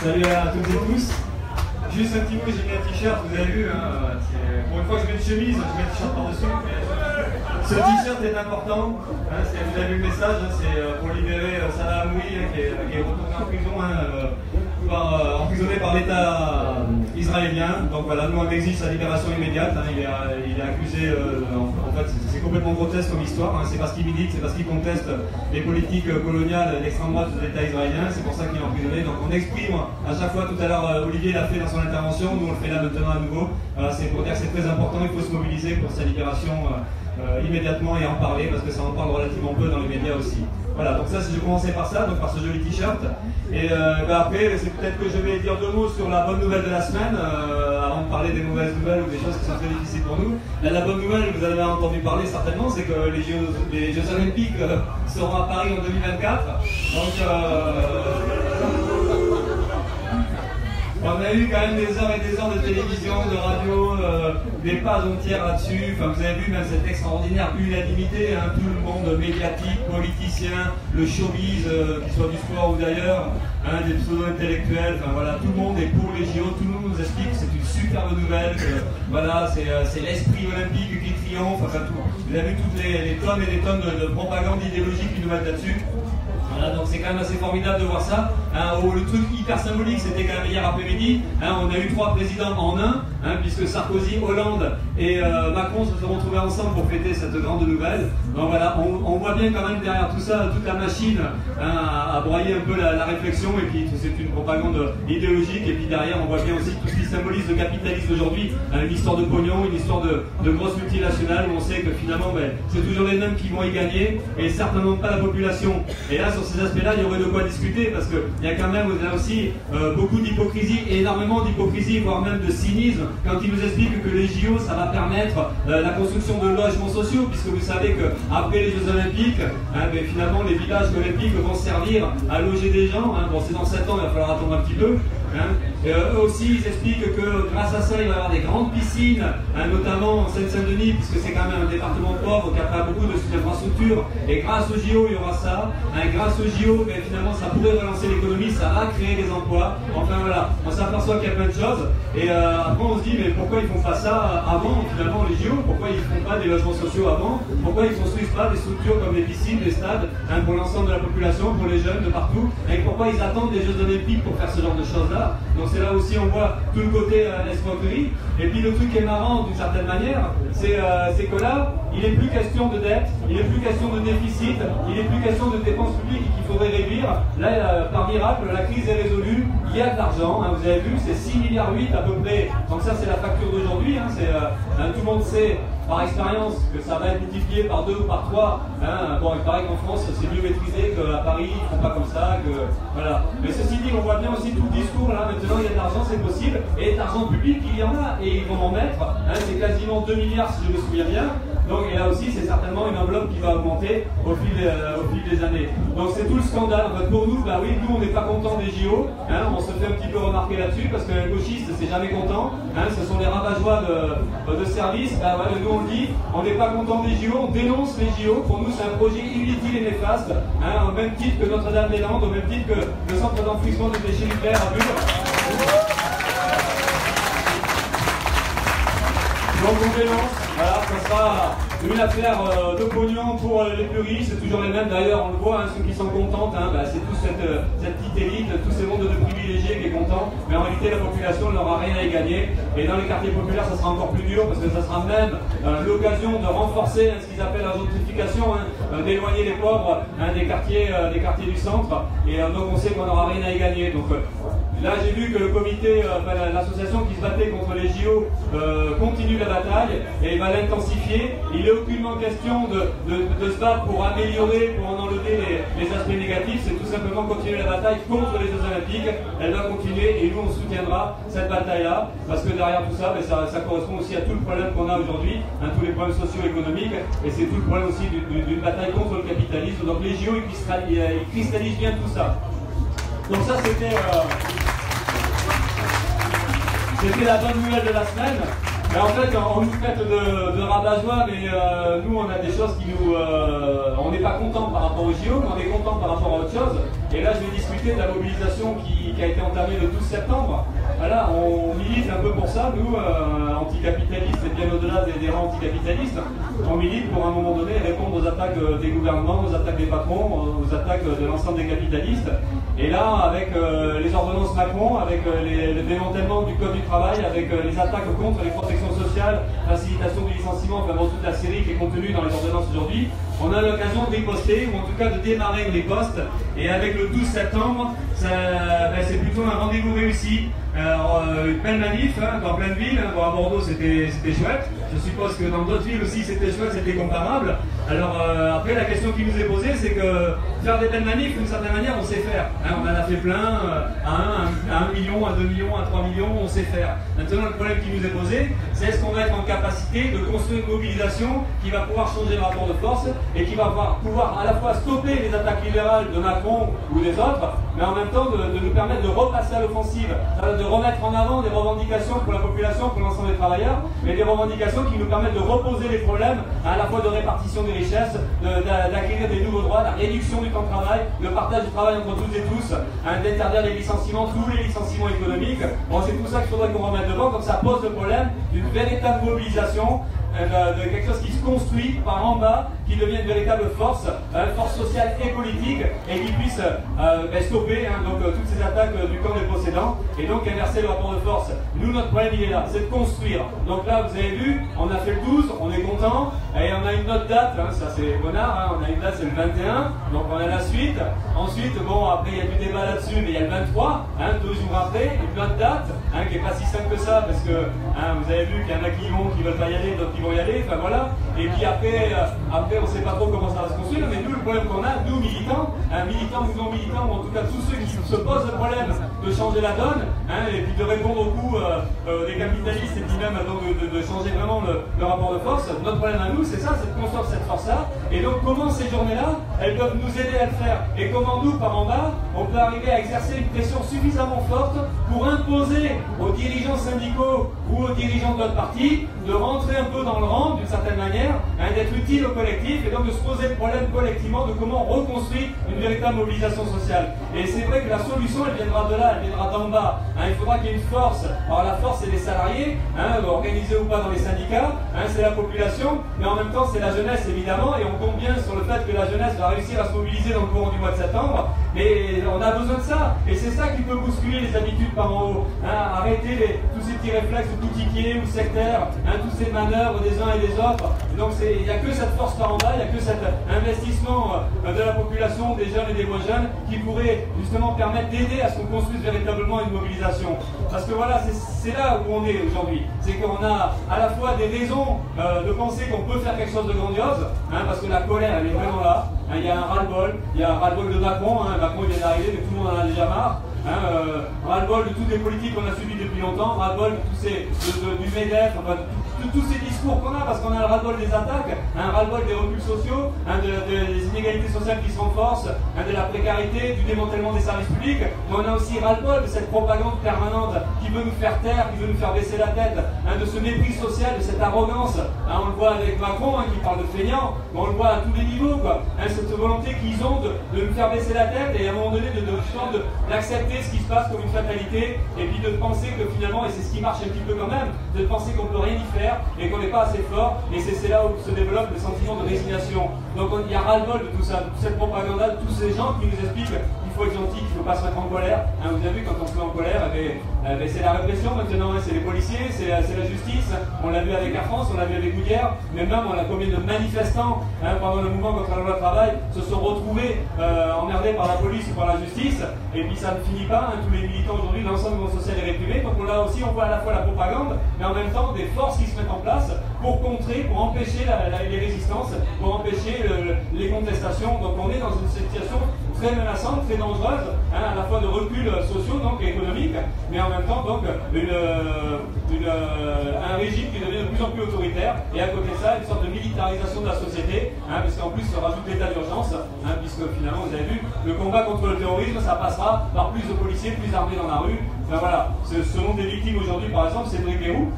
Salut à toutes et tous. Juste un petit mot, j'ai mis un t-shirt, vous avez vu, hein, pour une fois que je mets une chemise, je mets un t-shirt par-dessus. Ce t-shirt est important, hein, vous avez vu le message, hein, c'est pour libérer Salah Hamouri, hein, qui est retourné en prison, emprisonné par l'État israélien. Donc voilà, nous on exige sa libération immédiate. Hein, il est accusé, en fait c'est complètement grotesque comme histoire, hein, c'est parce qu'il milite, c'est parce qu'il conteste les politiques coloniales d'extrême droite de l'État israélien, c'est pour ça qu'il est emprisonné. Donc on exprime à chaque fois, tout à l'heure Olivier l'a fait dans son intervention, nous on le fait là maintenant à nouveau. C'est pour dire que c'est très important, il faut se mobiliser pour sa libération immédiatement et en parler, parce que ça en parle relativement peu dans les médias aussi. Voilà, donc ça, si je commençais par ça, donc par ce joli t-shirt. Et après, c'est peut-être que je vais dire deux mots sur la bonne nouvelle de la semaine, avant de parler des mauvaises nouvelles ou des choses qui sont très difficiles pour nous. Là, la bonne nouvelle, vous avez entendu parler certainement, c'est que les Jeux Olympiques seront à Paris en 2024. Donc, on a eu quand même des heures et des heures de télévision, de radio, des pages entières là-dessus. Enfin, vous avez vu même cette extraordinaire unanimité, hein, tout le monde médiatique, politicien, le showbiz, qu'il soit du sport ou d'ailleurs, hein, des pseudo-intellectuels, enfin voilà, tout le monde est pour les JO, tout le monde nous explique que c'est une superbe nouvelle, que voilà, c'est l'esprit olympique qui triomphe, enfin tout. Vous avez vu toutes les tonnes et des tonnes de propagande idéologique qui nous mettent là-dessus. Voilà, donc c'est quand même assez formidable de voir ça. Hein, le truc hyper symbolique, c'était quand même hier après-midi. Hein, on a eu 3 présidents en un, hein, puisque Sarkozy, Hollande et Macron se sont retrouvés ensemble pour fêter cette grande nouvelle. Donc voilà, on voit bien quand même derrière tout ça, toute la machine, hein, à broyer un peu la réflexion, et puis c'est une propagande idéologique, et puis derrière on voit bien aussi tout ce qui symbolise le capitalisme aujourd'hui, hein, une histoire de pognon, une histoire de grosses multinationales, où on sait que finalement c'est toujours les mêmes qui vont y gagner, et certainement pas la population. Et là, sur ces aspects-là, il y aurait de quoi discuter, parce qu'il y a quand même là aussi beaucoup d'hypocrisie, et énormément d'hypocrisie, voire même de cynisme, quand ils nous expliquent que les JO, ça va permettre la construction de logements sociaux, puisque vous savez qu'après les Jeux Olympiques, hein, finalement les villages olympiques vont servir à loger des gens. Hein. Bon, c'est dans 7 ans, il va falloir attendre un petit peu. Hein. Eux aussi, ils expliquent que grâce à ça, il va y avoir des grandes piscines, hein, notamment en Seine-Saint-Denis, puisque c'est quand même un département pauvre qui n'a pas beaucoup d'infrastructures. Et grâce aux JO, il y aura ça. Hein, grâce aux JO, finalement, ça pourrait relancer l'économie, ça va créer des emplois. Enfin voilà, on s'aperçoit qu'il y a plein de choses. Et après, on se dit, mais pourquoi ils font pas ça avant, finalement, les JO? Pourquoi ils font pas des logements sociaux avant? Pourquoi ils construisent pas des structures comme les piscines, les stades, hein, pour l'ensemble de la population, pour les jeunes de partout? Et pourquoi ils attendent les Jeux Olympiques pour faire ce genre de choses-là? Donc c'est là aussi on voit tout le côté escroquerie. Et puis le truc qui est marrant d'une certaine manière, c'est que là, il n'est plus question de dette, il n'est plus question de déficit, il n'est plus question de dépenses publiques qu'il faudrait réduire. Là, par miracle, la crise est résolue, il y a de l'argent, hein, vous avez vu, c'est 6,8 milliards à peu près. Donc ça c'est la facture d'aujourd'hui, hein, tout le monde sait par expérience que ça va être multiplié par 2 ou par 3. Hein. Bon, il paraît qu'en France c'est mieux maîtrisé qu'à Paris, ils ne font pas comme ça, voilà. Mais ceci dit, on voit bien aussi tout le discours là, maintenant il y a de l'argent, c'est possible, et d'argent public il y en a, et ils vont en mettre, hein, c'est quasiment 2 milliards si je me souviens bien. Donc, et là aussi, c'est certainement une enveloppe qui va augmenter au fil des années. Donc, c'est tout le scandale. En fait, pour nous, bah oui, nous, on n'est pas content des JO. Hein, on se fait un petit peu remarquer là-dessus parce qu'un gauchiste, c'est jamais content. Hein, ce sont les rabat-joie de service. Bah, ouais, nous, on le dit, on n'est pas content des JO, on dénonce les JO. Pour nous, c'est un projet inutile et néfaste. Hein, au même titre que Notre-Dame-des-Landes, au même titre que le centre d'enfouissement des déchets nucléaires à Bulle. Donc on dénonce, voilà, ça sera une affaire de pognon pour les plus riches, c'est toujours les mêmes d'ailleurs, on le voit, hein, ceux qui sont contents, hein, c'est toute cette petite élite, tous ces mondes de privilégiés qui est content, mais en réalité la population n'aura rien à y gagner, et dans les quartiers populaires ça sera encore plus dur, parce que ça sera même l'occasion de renforcer ce qu'ils appellent la gentrification, d'éloigner les pauvres des quartiers du centre, et donc on sait qu'on n'aura rien à y gagner. Donc, là, j'ai vu que le comité, l'association qui se battait contre les JO continue la bataille et va l'intensifier. Il n'est aucunement question de se battre pour améliorer, pour en enlever les aspects négatifs. C'est tout simplement continuer la bataille contre les Jeux Olympiques. Elle va continuer et nous, on soutiendra cette bataille-là parce que derrière tout ça, ça correspond aussi à tout le problème qu'on a aujourd'hui, hein, tous les problèmes socio-économiques, et c'est tout le problème aussi d'une bataille contre le capitalisme. Donc les JO, ils cristallisent bien tout ça. Donc ça, c'était la bonne nouvelle de la semaine. Mais en fait, on nous traite de rabat-joie, mais nous, on a des choses qui nous... on n'est pas content par rapport aux JO, mais on est content par rapport à autre chose. Et là, je vais discuter de la mobilisation qui a été entamée le 12 septembre. Voilà, on milite un peu pour ça, nous, anticapitalistes et bien au-delà des rangs anticapitalistes. On milite pour, à un moment donné, répondre aux attaques des gouvernements, aux attaques des patrons, aux attaques de l'ensemble des capitalistes. Et là, avec les ordonnances Macron, avec le démantèlement du Code du travail, avec les attaques contre les protections sociales, facilitation du licenciement, enfin bon, toute la série qui est contenue dans les ordonnances aujourd'hui, on a l'occasion de riposter, ou en tout cas de démarrer une riposte. Et avec le 12 septembre, c'est plutôt un rendez-vous réussi. Une belle manif dans plein de villes. Bon, à Bordeaux c'était chouette. Je suppose que dans d'autres villes aussi c'était chouette, c'était comparable. Alors après la question qui nous est posée, c'est que faire des belles manifs, d'une certaine manière on sait faire. On en a fait plein, à 1 million, à 2 millions, à 3 millions, on sait faire. Maintenant le problème qui nous est posé, c'est est-ce qu'on va être en capacité de construire une mobilisation qui va pouvoir changer le rapport de force et qui va pouvoir à la fois stopper les attaques libérales de Macron ou des autres, mais en même temps de nous permettre de repasser à l'offensive, de remettre en avant des revendications pour la population, pour l'ensemble des travailleurs, mais des revendications qui nous permettent de reposer les problèmes à la fois de répartition des richesses, d'acquérir des nouveaux droits, la réduction du temps de travail, le partage du travail entre toutes et tous, d'interdire les licenciements, tous les licenciements économiques. Bon, c'est tout ça qu'il faudrait qu'on remette devant, donc ça pose le problème d'une véritable mobilisation, de quelque chose qui se construit par en bas, qui devient une véritable force sociale et politique, et qui puisse stopper toutes ces attaques du camp des possédants, et donc inverser le rapport de force. Nous, notre problème, il est là, c'est de construire. Donc là, vous avez vu, on a fait le 12, on est content, et on a une autre date, ça c'est bonnard, on a une date, c'est le 21, donc on a la suite. Ensuite, bon, après, il y a du débat là-dessus, mais il y a le 23, 2 jours après, une autre date, qui n'est pas si simple que ça, parce que vous avez vu qu'il y en a qui veulent pas y aller, d'autres qui vont y aller, enfin voilà. Et puis après on ne sait pas trop comment ça va se construire, mais nous, le problème qu'on a, nous militants, militants ou non militants, ou en tout cas tous ceux qui se posent le problème de changer la donne, et puis de répondre au coup des capitalistes, et puis même de changer vraiment le rapport de force, notre problème à nous, c'est ça, c'est de construire cette force-là. Et donc comment ces journées-là, elles doivent nous aider à le faire, et comment nous, par en bas, on peut arriver à exercer une pression suffisamment forte pour imposer aux dirigeants syndicaux ou aux dirigeants de notre parti de rentrer un peu dans le rang, d'une certaine manière, d'être utile au collectif, et donc de se poser le problème collectivement de comment on reconstruit une véritable mobilisation sociale. Et c'est vrai que la solution, elle viendra de là, elle viendra d'en bas. Il faudra qu'il y ait une force. Alors la force, c'est les salariés, organisés ou pas dans les syndicats, c'est la population, mais en même temps, c'est la jeunesse, évidemment, et on compte bien sur le fait que la jeunesse va réussir à se mobiliser dans le courant du mois de septembre, et on a besoin de ça. Et c'est ça qui peut bousculer les habitudes par en haut. Arrêter tous ces petits réflexes boutiquiers ou sectaires, tous ces manœuvres des uns et des autres. Donc il n'y a que cette force par en bas, il n'y a que cet investissement de la population, des jeunes et des moins jeunes, qui pourrait justement permettre d'aider à ce qu'on construise véritablement une mobilisation. Parce que voilà, c'est là où on est aujourd'hui. C'est qu'on a à la fois des raisons de penser qu'on peut faire quelque chose de grandiose, parce que la colère, elle est vraiment là. Il y a un ras-le-bol, il y a un ras-le-bol de Macron, Macron il vient d'arriver, mais tout le monde en a déjà marre. Ras-le-bol de toutes les politiques qu'on a subies depuis longtemps, ras-le-bol du MEDEF, enfin, de tous ces discours qu'on a, parce qu'on a le ras-le-bol des attaques, ras-le-bol des reculs sociaux, des inégalités sociales qui se renforcent, de la précarité, du démantèlement des services publics, mais on a aussi ras-le-bol de cette propagande permanente qui veut nous faire taire, qui veut nous faire baisser la tête, de ce mépris social, de cette arrogance. On le voit avec Macron qui parle de feignant, mais on le voit à tous les niveaux, cette volonté qu'ils ont de nous faire baisser la tête et à un moment donné d'accepter ce qui se passe comme une fatalité, et puis de penser que finalement, et c'est ce qui marche un petit peu quand même, de penser qu'on ne peut rien y faire et qu'on n'est pas assez fort, et c'est là où se développe le sentiment de résignation. Donc il y a ras-le-bol de tout ça, de toute cette propagande, de tous ces gens qui nous expliquent qu'il faut être gentil, qu'il ne faut pas se mettre en colère. Vous avez vu, quand on se met en colère, c'est la répression maintenant, c'est les policiers, c'est la justice. On l'a vu avec Air France, on l'a vu avec Goudière, mais même on a combien de manifestants pendant le mouvement contre la loi travail se sont retrouvés emmerdés par la police ou par la justice, et puis ça ne finit pas. Tous les militants aujourd'hui, l'ensemble du monde social est réprimé. Donc là aussi, on voit à la fois la propagande, mais en même temps des forces qui se mettent en place pour contrer, pour empêcher les résistances, pour empêcher les contestations. Donc on est dans une situation très menaçante, très dangereuse, à la fois de reculs sociaux, donc économiques, mais en même temps donc un régime qui devient de plus en plus autoritaire, et à côté de ça, une sorte de militarisation de la société, parce qu'en plus se rajoute l'état d'urgence, puisque finalement, vous avez vu, le combat contre le terrorisme, ça passera par plus de policiers, plus armés dans la rue. Voilà, ce nombre des victimes aujourd'hui, par exemple, c'est Cédric Guérou,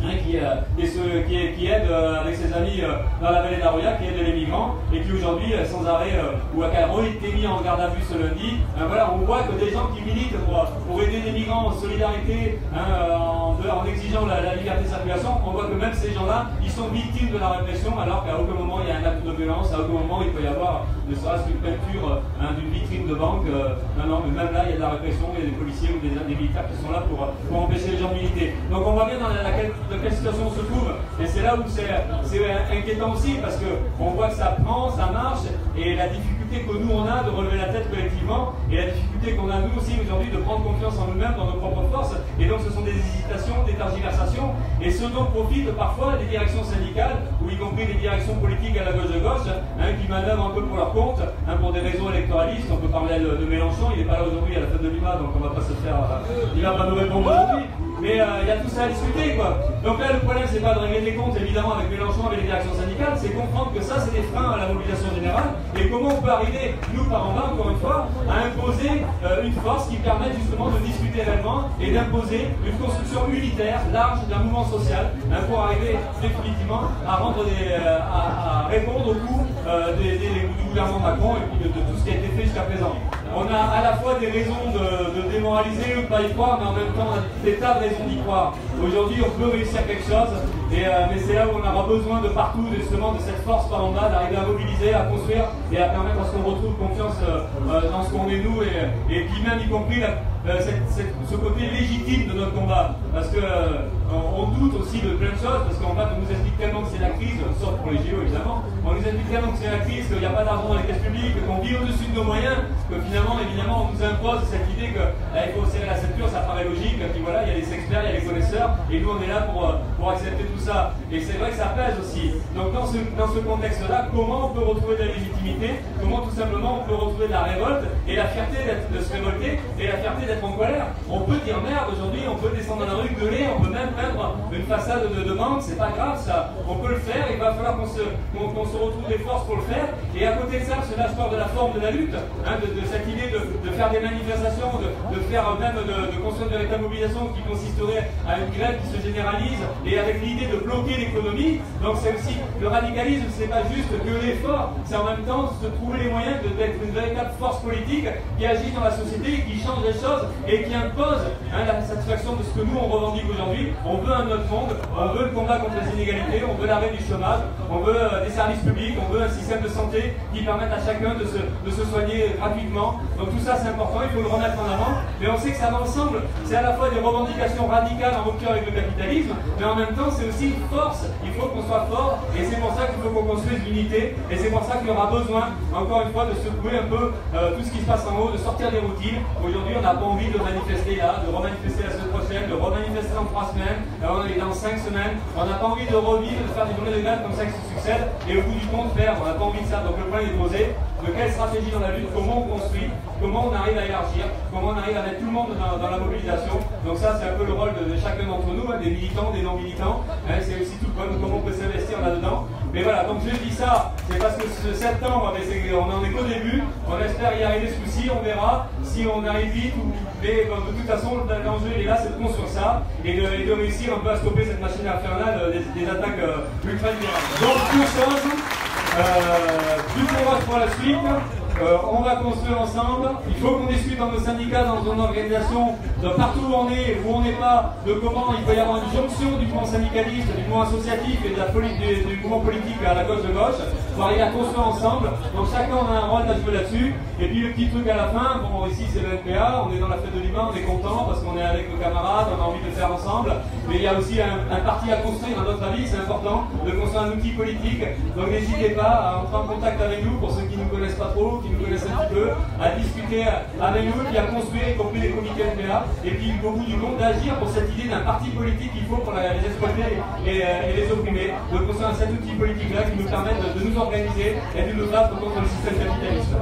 qui aide avec ses amis dans la vallée d'Aroya, qui aide les migrants, et qui aujourd'hui, sans arrêt, ou à Cairo, été mis en garde à vue ce lundi. Voilà, on voit que des gens qui militent pour aider les migrants en solidarité, en exigeant la liberté de circulation, on voit que même ces gens-là, ils sont victimes de la répression, alors qu'à aucun moment il y a un acte de violence, à aucun moment il peut y avoir ne serait-ce qu'une peinture d'une vitrine de banque. Non, mais même là, il y a de la répression, il y a des policiers ou des militaires qui sont là pour empêcher les gens de militer. Donc on voit bien dans quelle situation on se trouve, et c'est là où c'est inquiétant aussi, parce qu'on voit que ça prend, ça marche, et la difficulté que nous on a de relever la tête collectivement, et la difficulté qu'on a nous aussi aujourd'hui de prendre confiance en nous-mêmes, dans nos propres forces, et donc ce sont des hésitations, des tergiversations, et ce dont profitent parfois des directions syndicales, ou y compris des directions politiques à la gauche de gauche, qui manœuvrent un peu pour leur compte, pour des raisons électoralistes. On peut parler de Mélenchon, il n'est pas là aujourd'hui à la fête de Lima, donc on ne va pas se faire, il ne va pas nous répondre aujourd'hui. Mais il y a tout ça à discuter, quoi. Donc là, le problème, c'est pas de régler des comptes, évidemment, avec Mélenchon, avec les directions syndicales, c'est comprendre que ça, c'est des freins à la mobilisation générale, et comment on peut arriver, nous, par en bas, encore une fois, à imposer une force qui permette justement de discuter réellement et d'imposer une construction unitaire, large, d'un mouvement social, pour arriver définitivement à répondre au coup du gouvernement Macron et puis de tout ce qui a été fait jusqu'à présent. On a à la fois des raisons de démoraliser ou de ne pas y croire, mais en même temps on a des tas de raisons d'y croire. Aujourd'hui on peut réussir quelque chose, mais c'est là où on aura besoin de partout, justement, de cette force par en bas, d'arriver à mobiliser, à construire et à permettre à ce qu'on retrouve confiance dans ce qu'on est nous, et puis même y compris ce côté légitime de notre combat. Parce qu'on doute aussi de plein de choses, parce qu'en fait on nous explique tellement que c'est la crise, sauf pour les JO évidemment, on nous explique tellement que c'est la crise, qu'il n'y a pas d'argent dans les caisses publiques, qu'on vit au-dessus de nos moyens, que finalement évidemment on nous impose cette idée qu'il faut serrer la ceinture, ça paraît logique, et puis voilà, il y a les experts, il y a les connaisseurs, et nous on est là pour accepter tout ça. Et c'est vrai que ça pèse aussi. Donc dans ce contexte-là, comment on peut retrouver de la légitimité, comment tout simplement on peut retrouver de la révolte, et la fierté de se révolter, et la fierté d'être en colère. On peut dire merde aujourd'hui, on peut descendre dans la rue, gueuler, on peut même peindre une façade de banque, c'est pas grave ça, on peut le faire, il va falloir qu'on se retrouve des forces pour le faire. Et à côté de ça, cela je parle de la forme de la lutte, de cette idée de faire des manifestations, de faire même de construire une véritable mobilisation qui consisterait à une grève qui se généralise, et avec l'idée de bloquer l'économie. Donc c'est aussi, le radicalisme, c'est pas juste gueuler fort, c'est en même temps se trouver les moyens d'être une véritable force politique qui agit dans la société, qui change les choses et qui impose la satisfaction de ce que nous on revendique aujourd'hui. On veut un autre monde, on veut le combat contre les inégalités, on veut l'arrêt du chômage, on veut des services publics, on veut un système de santé qui permette à chacun de se soigner gratuitement. Donc tout ça c'est important, il faut le remettre en avant, mais on sait que ça va ensemble. C'est à la fois des revendications radicales en rupture avec le capitalisme, mais en même temps c'est aussi une force. Il faut qu'on soit fort, et c'est pour ça qu'il faut qu'on construise l'unité, et c'est pour ça qu'il y aura besoin, encore une fois, de secouer un peu tout ce qui se passe en haut, de sortir des routines. Aujourd'hui on n'a pas envie de manifester là, de remanifester la semaine prochaine, de remanifester dans 3 semaines, et dans 5 semaines. On n'a pas envie de revivre, de faire des journées de grève comme ça qui se succèdent, et au bout du compte faire, on n'a pas envie de ça. Donc le point est posé, de quelle stratégie dans la lutte, comment on construit, comment on arrive à élargir, comment on arrive à mettre tout le monde dans la mobilisation. Donc ça c'est un peu le rôle de chacun d'entre nous, des militants, des non-militants, c'est aussi tout le point de comment on peut s'investir là-dedans. Mais voilà, donc je dis ça, c'est parce que ce septembre, on n'en est qu'au début, on espère y arriver ce coup-ci, on verra si on arrive vite, mais de toute façon l'enjeu il est là, c'est de construire ça, et de réussir un peu à stopper cette machine infernale des attaques ultra-libérales. Donc deux choses, du courage pour la suite. On va construire ensemble, il faut qu'on discute dans nos syndicats, dans nos organisations, de partout où on est, où on n'est pas, de comment il peut y avoir une jonction du mouvement syndicaliste, du mouvement associatif et du mouvement politique à la gauche de gauche, pour arriver à construire ensemble. Donc chacun a un rôle à jouer là-dessus. Et puis le petit truc à la fin, bon ici c'est le NPA, on est dans la fête de Lima, on est content parce qu'on est avec nos camarades, on a envie de le faire ensemble, mais il y a aussi un parti à construire, à notre avis, c'est important de construire un outil politique. Donc n'hésitez pas à entrer en contact avec nous, pour ceux qui ne nous connaissent pas trop, qui nous connaissent un petit peu, à discuter avec nous, puis à construire, y compris les comités NPA, et puis au bout du compte d'agir pour cette idée d'un parti politique qu'il faut pour les exploiter et les opprimer, de construire cet outil politique-là qui nous permet de nous organiser et de nous battre contre le système capitaliste.